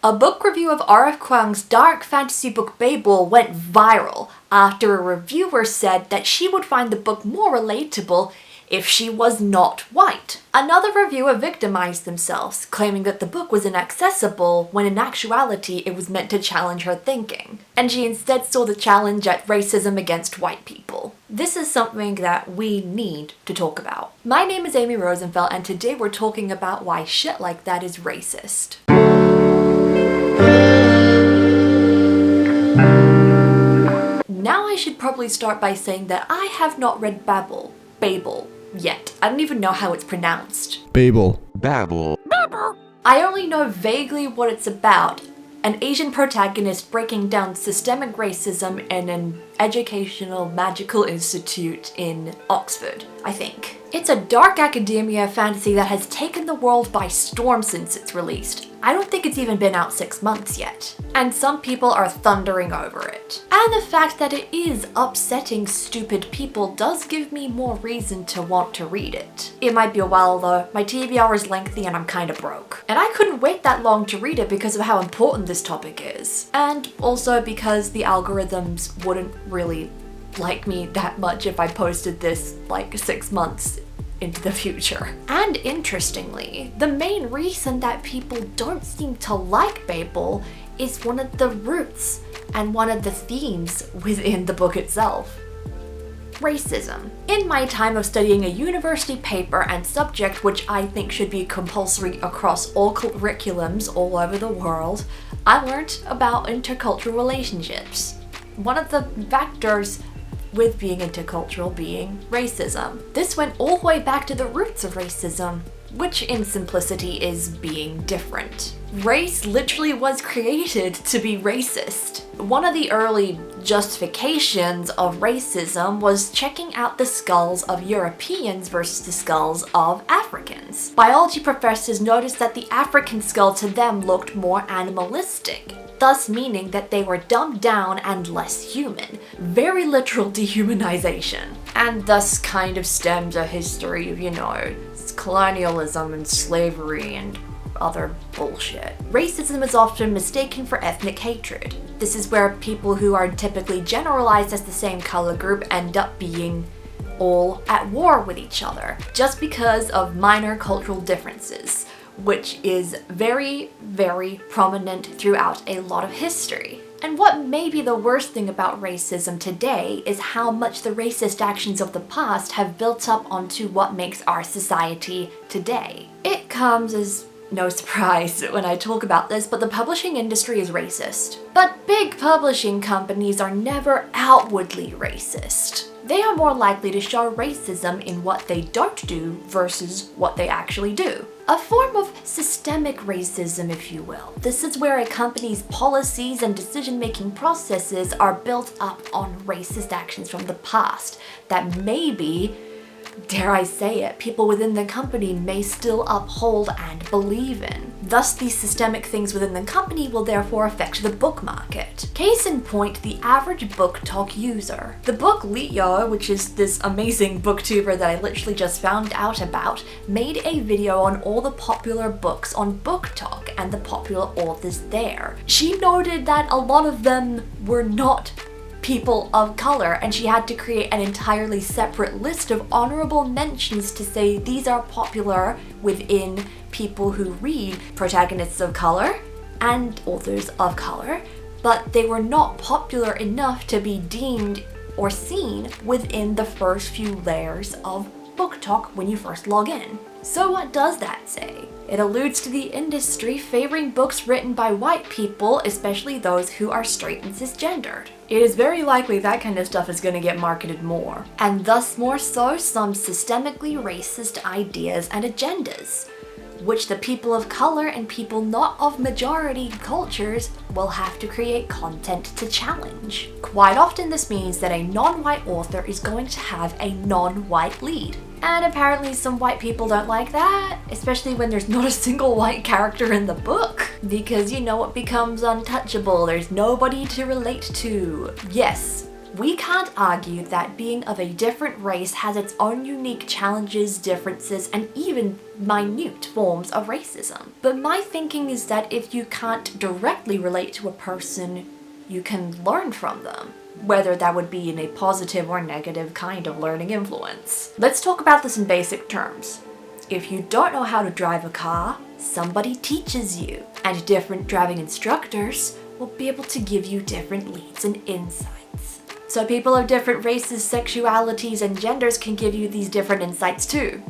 A book review of R.F. Kuang's dark fantasy book Babel went viral after a reviewer said that she would find the book more relatable if she was not white. Another reviewer victimized themselves, claiming that the book was inaccessible when in actuality it was meant to challenge her thinking, and she instead saw the challenge at racism against white people. This is something that we need to talk about. My name is Amy Rosenfeld, and today we're talking about why shit like that is racist. Now I should probably start by saying that I have not read Babel yet. I don't even know how it's pronounced. Babel. I only know vaguely what it's about. An Asian protagonist breaking down systemic racism in an educational magical institute in Oxford, I think. It's a dark academia fantasy that has taken the world by storm since it's released. I don't think it's even been out 6 months yet. And some people are thundering over it. And the fact that it is upsetting stupid people does give me more reason to want to read it. It might be a while though, my TBR is lengthy and I'm kinda broke. And I couldn't wait that long to read it because of how important this topic is. And also because the algorithms wouldn't really like me that much if I posted this like 6 months into the future. And interestingly, the main reason that people don't seem to like Babel is one of the roots and one of the themes within the book itself. Racism. In my time of studying a university paper and subject which I think should be compulsory across all curriculums all over the world, I learned about intercultural relationships. One of the factors with being intercultural being racism. This went all the way back to the roots of racism, which in simplicity is being different. Race literally was created to be racist. One of the early justifications of racism was checking out the skulls of Europeans versus the skulls of Africans. Biology professors noticed that the African skull to them looked more animalistic, thus meaning that they were dumbed down and less human. Very literal dehumanization. And thus kind of stems a history of, colonialism and slavery and other bullshit. Racism is often mistaken for ethnic hatred. This is where people who are typically generalized as the same color group end up being all at war with each other, just because of minor cultural differences, which is very, very prominent throughout a lot of history. And what may be the worst thing about racism today is how much the racist actions of the past have built up onto what makes our society today. It comes as no surprise when I talk about this, but the publishing industry is racist. But big publishing companies are never outwardly racist. They are more likely to show racism in what they don't do versus what they actually do. A form of systemic racism, if you will. This is where a company's policies and decision-making processes are built up on racist actions from the past that maybe, dare I say it, people within the company may still uphold and believe in. Thus, these systemic things within the company will therefore affect the book market. Case in point, the average BookTok user. The book Leo, which is this amazing booktuber that I literally just found out about, made a video on all the popular books on BookTok and the popular authors there. She noted that a lot of them were not people of color, and she had to create an entirely separate list of honorable mentions to say these are popular within people who read protagonists of color and authors of color, but they were not popular enough to be deemed or seen within the first few layers of BookTok when you first log in. So what does that say? It alludes to the industry favoring books written by white people, especially those who are straight and cisgendered. It is very likely that kind of stuff is going to get marketed more, and thus more so some systemically racist ideas and agendas, which the people of color and people not of majority cultures will have to create content to challenge. Quite often this means that a non-white author is going to have a non-white lead. And apparently some white people don't like that, especially when there's not a single white character in the book. Because it becomes untouchable, there's nobody to relate to. Yes, We can't argue that being of a different race has its own unique challenges, differences, and even minute forms of racism. But my thinking is that if you can't directly relate to a person, you can learn from them, whether that would be in a positive or negative kind of learning influence. Let's talk about this in basic terms. If you don't know how to drive a car, somebody teaches you, and different driving instructors will be able to give you different leads and insights. So people of different races, sexualities, and genders can give you these different insights too.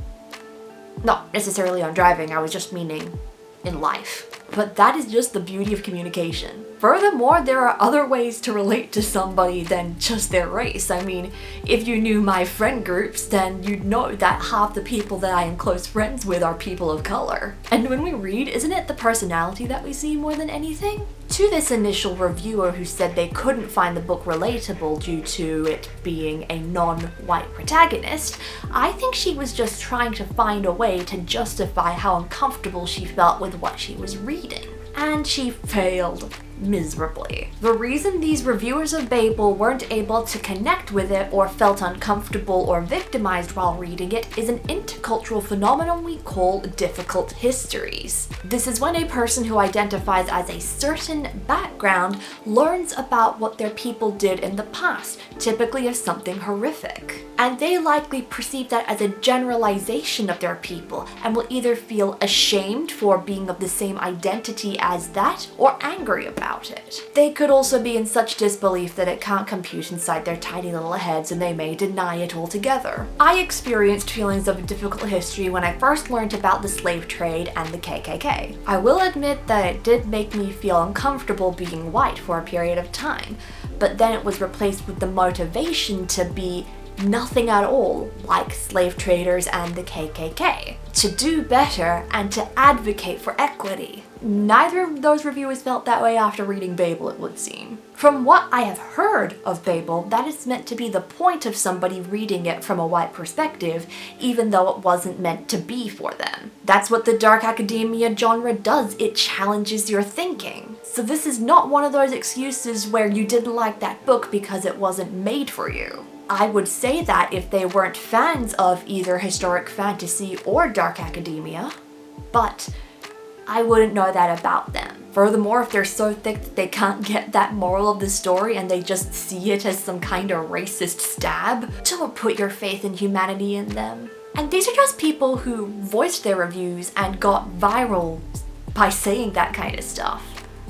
Not necessarily on driving, I was just meaning in life. But that is just the beauty of communication. Furthermore, there are other ways to relate to somebody than just their race. I mean, if you knew my friend groups, then you'd know that half the people that I am close friends with are people of color. And when we read, isn't it the personality that we see more than anything? To this initial reviewer who said they couldn't find the book relatable due to it being a non-white protagonist, I think she was just trying to find a way to justify how uncomfortable she felt with what she was reading. And she failed miserably. The reason these reviewers of Babel weren't able to connect with it or felt uncomfortable or victimized while reading it is an intercultural phenomenon we call difficult histories. This is when a person who identifies as a certain background learns about what their people did in the past, typically as something horrific. And they likely perceive that as a generalization of their people and will either feel ashamed for being of the same identity as that or angry about it. They could also be in such disbelief that it can't compute inside their tiny little heads and they may deny it altogether. I experienced feelings of difficult history when I first learned about the slave trade and the KKK. I will admit that it did make me feel uncomfortable being white for a period of time, but then it was replaced with the motivation to be nothing at all like slave traders and the KKK, to do better and to advocate for equity. Neither of those reviewers felt that way after reading Babel, it would seem. From what I have heard of Babel, that is meant to be the point of somebody reading it from a white perspective, even though it wasn't meant to be for them. That's what the dark academia genre does, it challenges your thinking. So this is not one of those excuses where you didn't like that book because it wasn't made for you. I would say that if they weren't fans of either historic fantasy or dark academia, but I wouldn't know that about them. Furthermore, if they're so thick that they can't get that moral of the story and they just see it as some kind of racist stab, don't put your faith in humanity in them. And these are just people who voiced their reviews and got viral by saying that kind of stuff.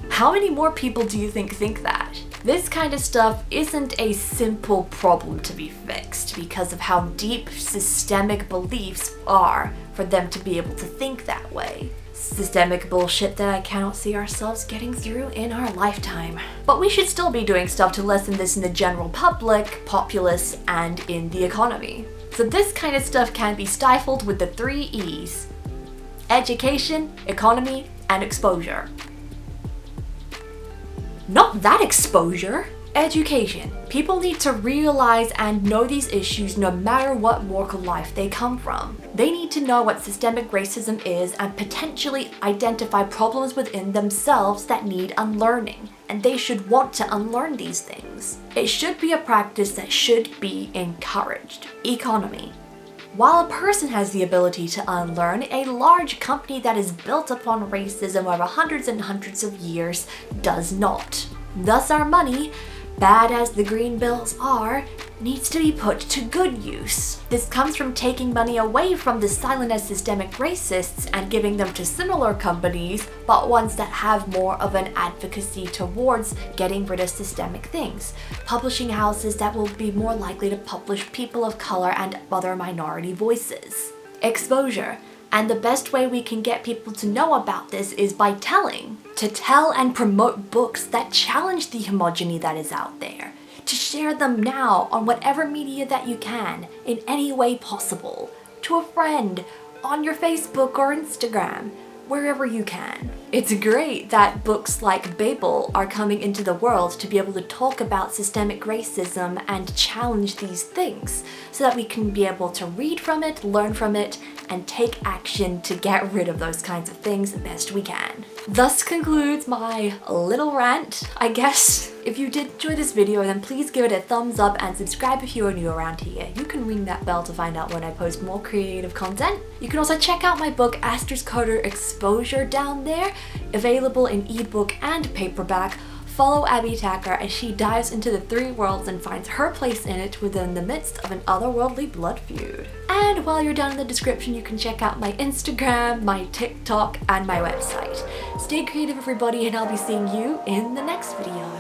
How many more people do you think that? This kind of stuff isn't a simple problem to be fixed because of how deep systemic beliefs are for them to be able to think that way. Systemic bullshit that I cannot see ourselves getting through in our lifetime. But we should still be doing stuff to lessen this in the general public, populace, and in the economy. So this kind of stuff can be stifled with the 3 E's: education, economy, and exposure. Not that exposure! Education. People need to realize and know these issues no matter what walk of life they come from. They need to know what systemic racism is and potentially identify problems within themselves that need unlearning. And they should want to unlearn these things. It should be a practice that should be encouraged. Economy. While a person has the ability to unlearn, a large company that is built upon racism over hundreds and hundreds of years does not. Thus our money, bad as the green bills are, needs to be put to good use. This comes from taking money away from the silent as systemic racists and giving them to similar companies, but ones that have more of an advocacy towards getting rid of systemic things. Publishing houses that will be more likely to publish people of color and other minority voices. Exposure. And the best way we can get people to know about this is by telling. To tell and promote books that challenge the homogeny that is out there. To share them now on whatever media that you can, in any way possible. To a friend, on your Facebook or Instagram, wherever you can. It's great that books like Babel are coming into the world to be able to talk about systemic racism and challenge these things, so that we can be able to read from it, learn from it, and take action to get rid of those kinds of things the best we can. Thus concludes my little rant, I guess. If you did enjoy this video, then please give it a thumbs up and subscribe if you are new around here. You can ring that bell to find out when I post more creative content. You can also check out my book ASTER'S CODA Exposure down there, available in ebook and paperback. Follow Abby Tacker as she dives into the three worlds and finds her place in it within the midst of an otherworldly blood feud. And while you're down in the description, you can check out my Instagram, my TikTok, and my website. Stay creative, everybody, and I'll be seeing you in the next video.